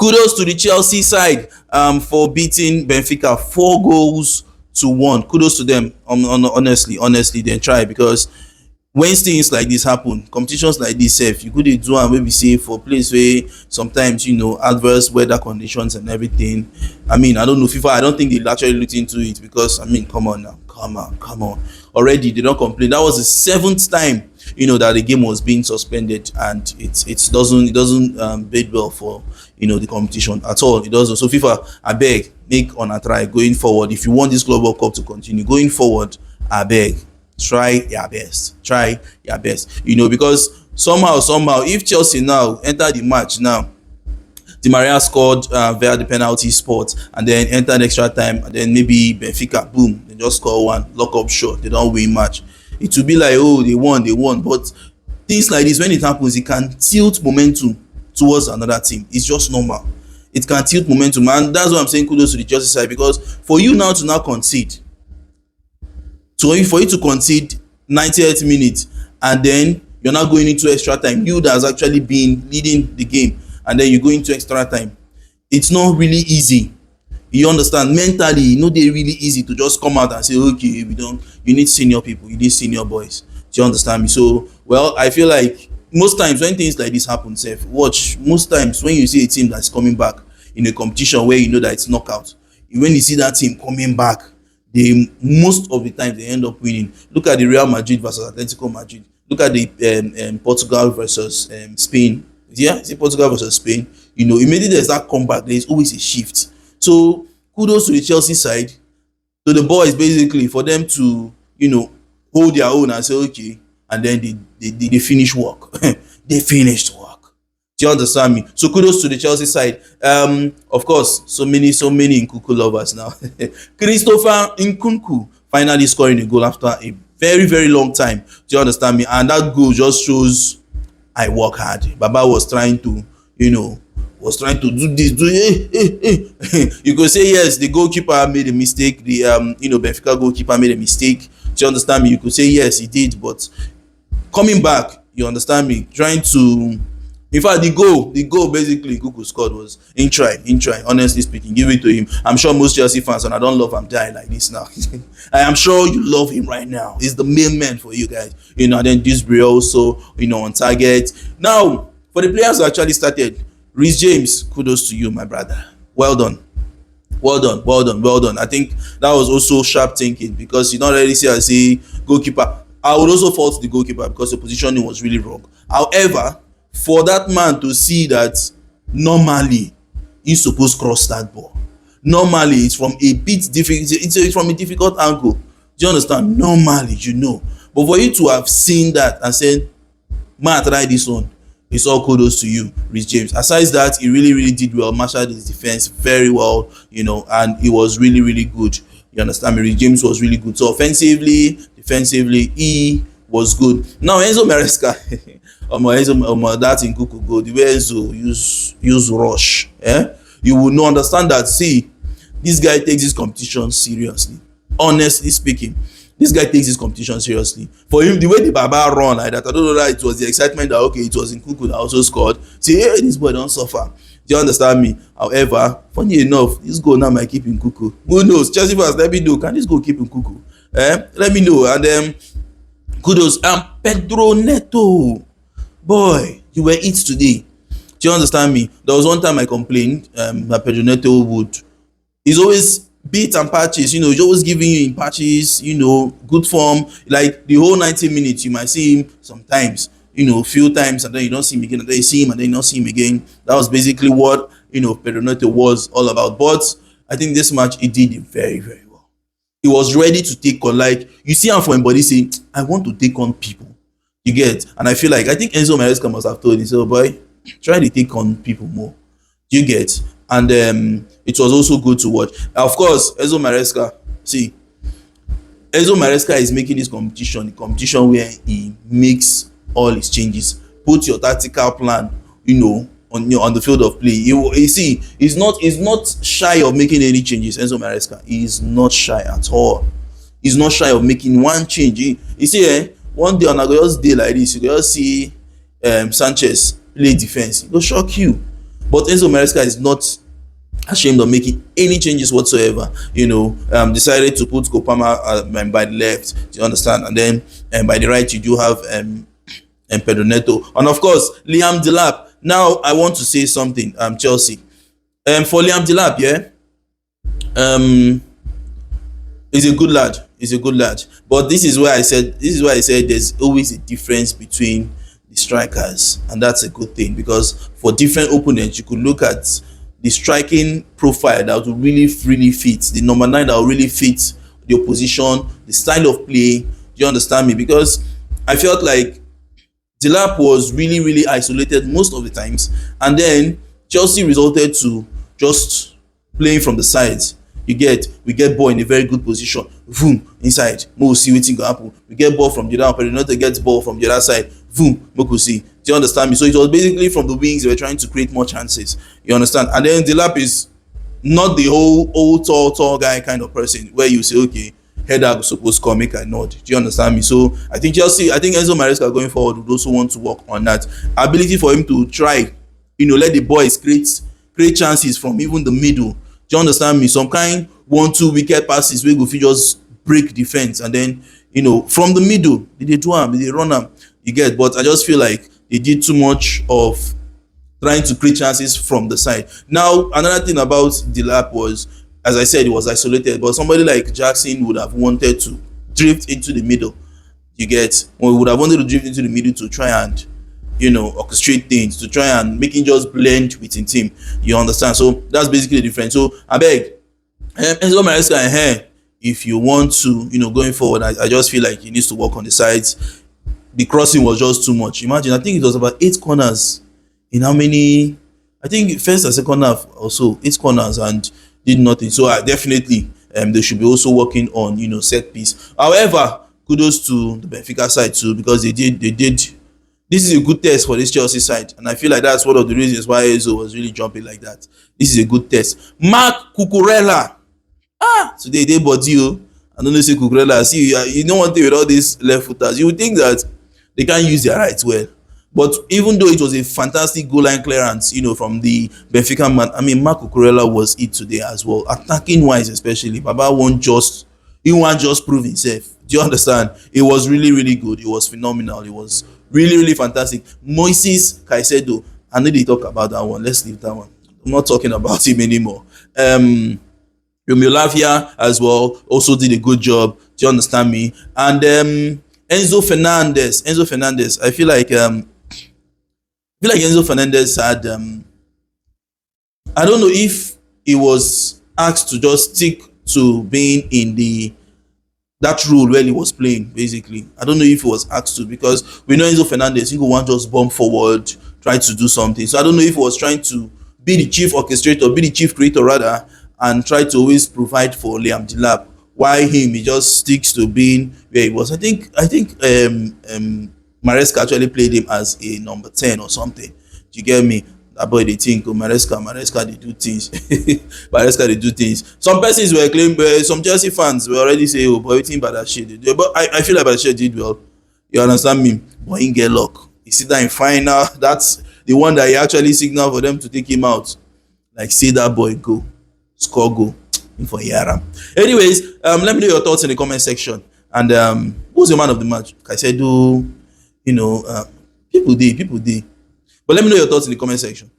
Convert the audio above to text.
Kudos to the Chelsea side for beating Benfica 4-1. Kudos to them. Honestly, they try, because when things like this happen, competitions like this, you could do and maybe say for place where sometimes adverse weather conditions and everything. I mean, I don't know, FIFA, I don't think they actually looked into it, because I mean, come on now, come on. Already they don't complain. That was the 7th time that the game was being suspended, and it doesn't bode well for the competition at all. It doesn't. So FIFA, I beg, make on a try going forward. If you want this Global World Cup to continue going forward, I beg, try your best, because somehow, if Chelsea now enter the match now, Di Maria scored via the penalty spot, and then entered extra time, and then maybe Benfica, boom, they just score one lock up shot, they don't win match. It will be like, oh, they won. But things like this, when it happens, it can tilt momentum towards another team. It's just normal. It can tilt momentum, and that's why I'm saying kudos to the Chelsea side, because for you now to concede, for you to concede 98th minute, and then you're not going into extra time, you that has actually been leading the game, and then you go into extra time, it's not really easy. You understand? Mentally, they're really easy to just come out and say, okay, you need senior people, you need senior boys. Do you understand me? So, well, I feel like most times when things like this happen, most times when you see a team that's coming back in a competition where that it's knockout, when you see that team coming back, most of the time they end up winning. Look at the Real Madrid versus Atletico Madrid. Look at the Portugal versus Spain. Yeah, is it Portugal versus Spain? Immediately there's that comeback, there's always a shift. So kudos to the Chelsea side, to the boys, basically, for them to hold their own and say okay, and then they finish work. They finished work. Do you understand me? So kudos to the Chelsea side. Of course, so many Nkunku lovers now. Christopher Nkunku finally scoring a goal after a very, very long time. Do you understand me? And that goal just shows I work hard. Baba was trying to, do this, You could say yes, the goalkeeper made a mistake. The Benfica goalkeeper made a mistake. Do you understand me? You could say yes, he did, but coming back, you understand me, trying to, in fact, the goal basically Nkunku scored was in try, honestly speaking. Give it to him. I'm sure most Chelsea fans, and I don't love him dying like this now. I am sure you love him right now. He's the main man for you guys. And then Dewsbury also, on target. Now, for the players who actually started, Reece James, kudos to you, my brother. Well done. I think that was also sharp thinking, because you don't really see as a goalkeeper. I would also fault the goalkeeper because the positioning was really wrong. However, for that man to see that normally he's supposed to cross that ball. Normally it's from a bit difficult. It's from a difficult angle. Do you understand? Normally, But for you to have seen that and said, "Man, try this one," it's all kudos to you, Reece James. Aside that, he really, really did well. Marshaled his defense very well, and he was really, really good. You understand me? Reece James was really good. So offensively, defensively, he was good. Now Enzo Maresca, that Nkunku goal, the way Enzo use rush, you will not understand that. See, this guy takes his competition seriously. Honestly speaking, this guy takes his competition seriously. For him, the way the Baba run like that, I don't know that it was the excitement that okay, it was Nkunku that also scored. See, hey, this boy don't suffer. Do you understand me? However, funny enough, this goal now might keep Nkunku. Who knows? Chelsea fans, let me know. Can this goal keep Nkunku? Let me know. And kudos. Pedro Neto. Boy, you were it today. Do you understand me? There was one time I complained that Pedro Neto he's always beat and patches, he's always giving you in patches, good form. Like the whole 90 minutes, you might see him sometimes, few times, and then you don't see him again, and then you see him, and then you don't see him again. That was basically what, Pedro Neto was all about. But I think this match, he did it very, very well. He was ready to take on, like, you see him for him body saying, I want to take on people. You get? And I think Enzo Maresca must have told him, so boy, try to take on people more. You get? And it was also good to watch. Of course, Enzo Maresca is making this competition, the competition where he makes all his changes. Put your tactical plan, on the field of play. You see, he's not shy of making any changes. Enzo Maresca, he is not shy at all. He's not shy of making one change. You see, one day on a day like this, you just see Sanchez play defense. It will shock you. But Enzo Maresca is not ashamed of making any changes whatsoever. Decided to put Kopama by the left. Do you understand? And then by the right you do have Pedro Neto, and of course Liam Delap. Now I want to say something. Chelsea. For Liam Delap, yeah. He's a good lad. He's a good lad. But this is why I said there's always a difference between the strikers, and that's a good thing, because for different opponents you could look at the striking profile that will really fit the number 9, that will really fit the opposition, the style of play. Do you understand me? Because I felt like Delap was really isolated most of the times, and then Chelsea resorted to just playing from the sides. We get ball in a very good position, boom, inside, mo see wetin go happen. We get ball from the other, Pedro gets ball from the other side, boom, mo see. Do you understand me? So it was basically from the wings they were trying to create more chances. You understand? And then Delap is not the whole old tall guy kind of person where you say, okay, header supposed to come, make I nod. Do you understand me? So I think Enzo Maresca going forward would also want to work on that ability for him to try, let the boys create chances from even the middle. Do you understand me? Some kind 1-2 wicked passes where go fit just break defense, and then from the middle they do am, they run am. You get, but I just feel like they did too much of trying to create chances from the side. Now another thing about Delap was, as I said, it was isolated, but somebody like Jackson would have wanted to drift into the middle. You get, or would have wanted to drift into the middle to try and orchestrate things, to try and make it just blend within team. You understand? So that's basically the difference. So I beg Enzo Maresca, if you want to going forward, I just feel like he needs to work on the sides. The crossing was just too much. Imagine, I think it was about 8 corners in how many, I think first and second half or so, 8 corners, and did nothing. So definitely they should be also working on set piece. However, kudos to the Benfica side too, because they did. This is a good test for this Chelsea side, and I feel like that's one of the reasons why Enzo was really jumping like that. This is a good test. Marc Cucurella, today they body you. I don't know, say Cucurella. See, you don't want to with all these left footers. You would think that they can't use their rights well, but even though it was a fantastic goal line clearance, from the Benfica man, I mean, Marc Cucurella was it today as well, attacking wise especially. Baba won't just prove himself. Do you understand? It was really good. It was phenomenal. It was really fantastic. Moises Caicedo, I know they talk about that one. Let's leave that one. I'm not talking about him anymore. Romeo Lavia as well also did a good job. Do you understand me? And Enzo Fernandez. I feel like Enzo Fernandez had I don't know if he was asked to just stick to being in that role where he was playing, basically. I don't know if he was asked to, because we know Enzo Fernandez, he go want just bump forward, try to do something. So I don't know if he was trying to be the chief orchestrator, be the chief creator rather, and try to always provide for Liam Delap. Why him? He just sticks to being where he was. I think Maresca actually played him as a number 10 or something. Do you get me? That boy, they think, Maresca, they do things. Maresca, they do things. Some persons were claiming, some Chelsea fans were already saying, oh, boy, we think Badashi did. But I feel like Badashi did well. You understand me? But he get luck. He sit down in final. That's the one that he actually signaled for them to take him out. Like, see that boy go. Score go. In for Yara. Anyways, let me know your thoughts in the comment section. And who's your man of the match? Caicedo, people did. But let me know your thoughts in the comment section.